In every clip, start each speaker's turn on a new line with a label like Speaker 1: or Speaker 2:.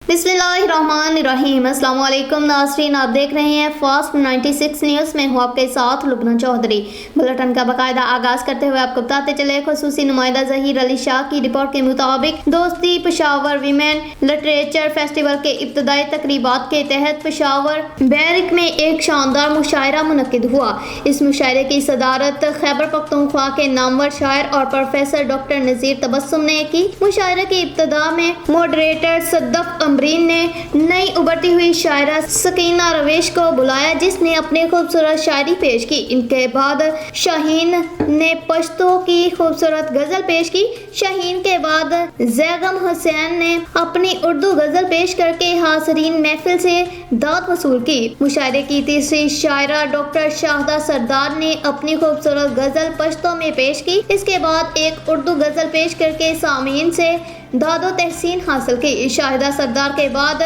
Speaker 1: बिस्मिल्लाहिर्रहमानिर्रहीम। अस्सलाम वालेकुम नाज़रीन, आप देख रहे हैं फास्ट 96 न्यूज़ में हूँ आपके साथ लुबना चौधरी। बुलेटिन का बाकायदा आगाज़ करते हुए आपको बताते चले खुसूसी नुमाइंदा ज़हीर अली शाह की रिपोर्ट के मुताबिक दोस्ती पेशावर वीमेन लिटरेचर फेस्टिवल के इब्तदाई तकरीबात के तहत पेशावर बैरिक में एक शानदार मुशायरा मुनक्किद हुआ। इस मुशायरे की सदारत खैबर पख्तूनख्वा के नामवर शायर और प्रोफेसर डॉक्टर नज़ीर तबस्सुम ने की। मुशायरे की इब्तदा में मॉडरेटर सद्दफ अमरीन ने नई उभरती हुई शायरा सकीना रवेश को बुलाया, जिसने अपनी खूबसूरत शायरी पेश की। इनके बाद शाहीन ने पश्तो की खूबसूरत गजल पेश की। शाहीन के बाद जैगम हुसैन ने अपनी उर्दू गजल पेश करके हाज़रीन महफिल से दाद वसूल की। मुशायरे की तीसरी शायरा डॉक्टर शाहदा सरदार ने अपनी खूबसूरत गजल पश्तो में पेश की। इसके बाद एक उर्दू गजल पेश करके सामीन से दादो तहसीन हासिल की। शाहिदा सरदार के बाद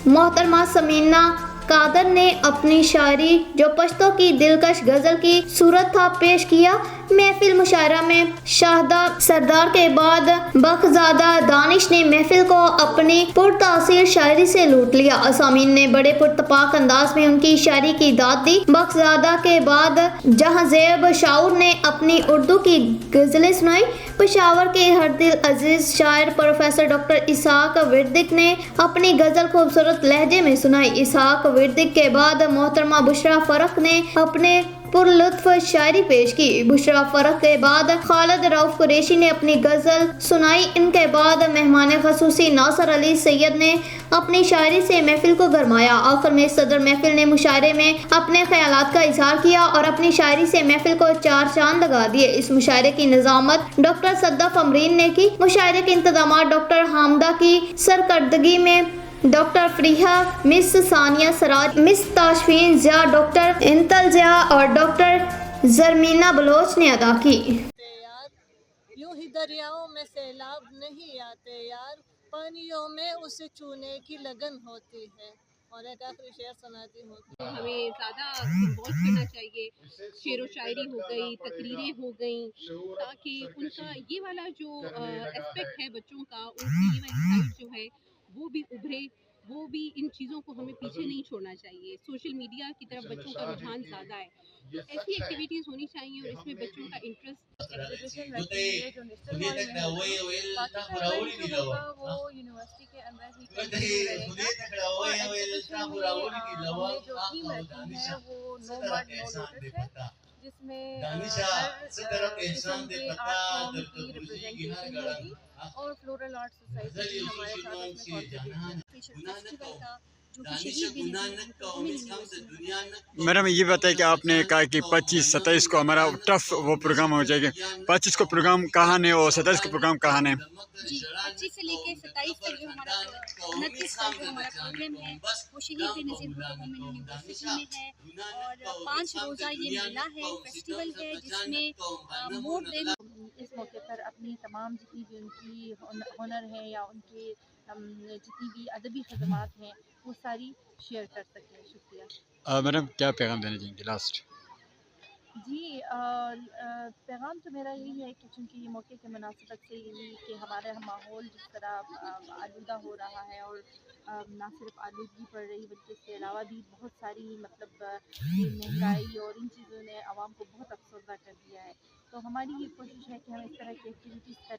Speaker 1: मोहतरमा समीना कादर ने अपनी शायरी जो पश्तो की दिलकश गजल की सूरत था पेश किया। महफिल मुशायरा में शाहिदा सरदार के बाद बखजादा दानिश ने महफिल को अपनी पुरतासीर शायरी से लूट लिया। असामीन ने बड़े पुरतपाक अंदाज में उनकी शायरी की दाद दी। बखजादा के बाद जहांजेब शाऊर ने अपनी उर्दू की गजलें सुनाई। पेशावर के हर दिल अजीज शायर प्रोफेसर डॉक्टर इसहाक विर्दिक ने अपनी गजल खूबसूरत लहजे में सुनाई। इसहाक विर्दिक के बाद मोहतरमा बुशरा फरक ने अपने पुरलुत्फ शायरी पेश की। बुशरा फरक के बाद खालिद रऊफ कुरैशी ने अपनी गजल सुनाई। इनके बाद मेहमान खसूसी नासर अली सैयद ने अपनी शायरी से महफिल को गरमाया। आखिर में सदर महफिल ने मुशायरे में अपने ख्यालात का इजहार किया और अपनी शायरी से महफिल को चार चांद लगा दिए। इस मुशायरे की निजामत डॉक्टर सद्दफ अमरीन ने की। मुशायरे के इंतजामात डॉक्टर हामदा की सरकर्दगी में doctor Fariha, miss Sania Siraj, miss Tashfeen Zia, doctor Intal Zia और डॉक्टर जरमीना बलोच ने अदा की।
Speaker 2: यूं ही दरियाओं में सैलाब नहीं आते यार, पानियों में उसे छूने की लगन होती है। और एक आखिरी शेर सुनाती हूँ।
Speaker 3: तो हमें ज़्यादा इन्वॉल्व करना चाहिए। शेर व शायरी हो गई, तकरीरें हो गई, ताकि उनका ये वाला जो एस्पेक्ट है बच्चों का, उनकी ये वाली साइड जो है वो भी उभरे। वो भी इन चीज़ों को हमें पीछे नहीं छोड़ना चाहिए। सोशल मीडिया की तरफ बच्चों का रुझान ज़्यादा है, तो ऐसी एक्टिविटीज़ होनी चाहिए और इसमें बच्चों का इंटरेस्ट।
Speaker 2: एग्जीबिशन रखी हुई है जो नेशनल मॉल में होगी। बाकी का इवेंट जो होगा वो यूनिवर्सिटी के अंदर ही कंटिन्यू रहेगा। और एग्जीबिशन में हमने जो थीम रखी है वो नो मड नो लोटस है, जिसमें हर किस्म के आर्ट फॉर्म की रिप्रेजेंटेशन होगी और फ्लोरल आर्ट सोसाइटी भी हमारे साथ उसमें कंट्रीब्यूट फेस्टिवल का जो कि शहीद भी
Speaker 4: मैडम ये बताइए कि आपने कहा कि 25-27 को हमारा टफ वो प्रोग्राम हो जाएगा। 25 को प्रोग्राम कहाँ है और 27 को प्रोग्राम कहाँ है?
Speaker 3: जी, 25 से लेकर 27 तक जो हमारा 29 का जो हमारा प्रोग्राम है वो शहीद बेनज़ीर भुट्टो वुमेन यूनिवर्सिटी में है। और 5 रोज़ा ये मेला है, फेस्टिवल है, जिसमें मोर देन इस मौके पर अपनी तमाम जितनी भी उनकी हुनर है या उनके जितनी भी अदबी खदमात हैं वो सारी शेयर कर सकते हैं। शुक्रिया।
Speaker 4: मैडम क्या पैगाम देना चाहेंगे लास्ट?
Speaker 2: जी, पैगाम तो मेरा यही है कि चूँकि ये मौके के मुनासिबत से यही कि हमारे माहौल जिस तरह आलूदा हो रहा है और ना सिर्फ आलूदगी पड़ रही बल्कि इसके अलावा भी बहुत सारी मतलब ये महंगाई और इन चीज़ों ने आवाम को बहुत अफसरदा कर दिया है। तो हमारी ये कोशिश है कि हम इस तरह की एक्टिविटीज़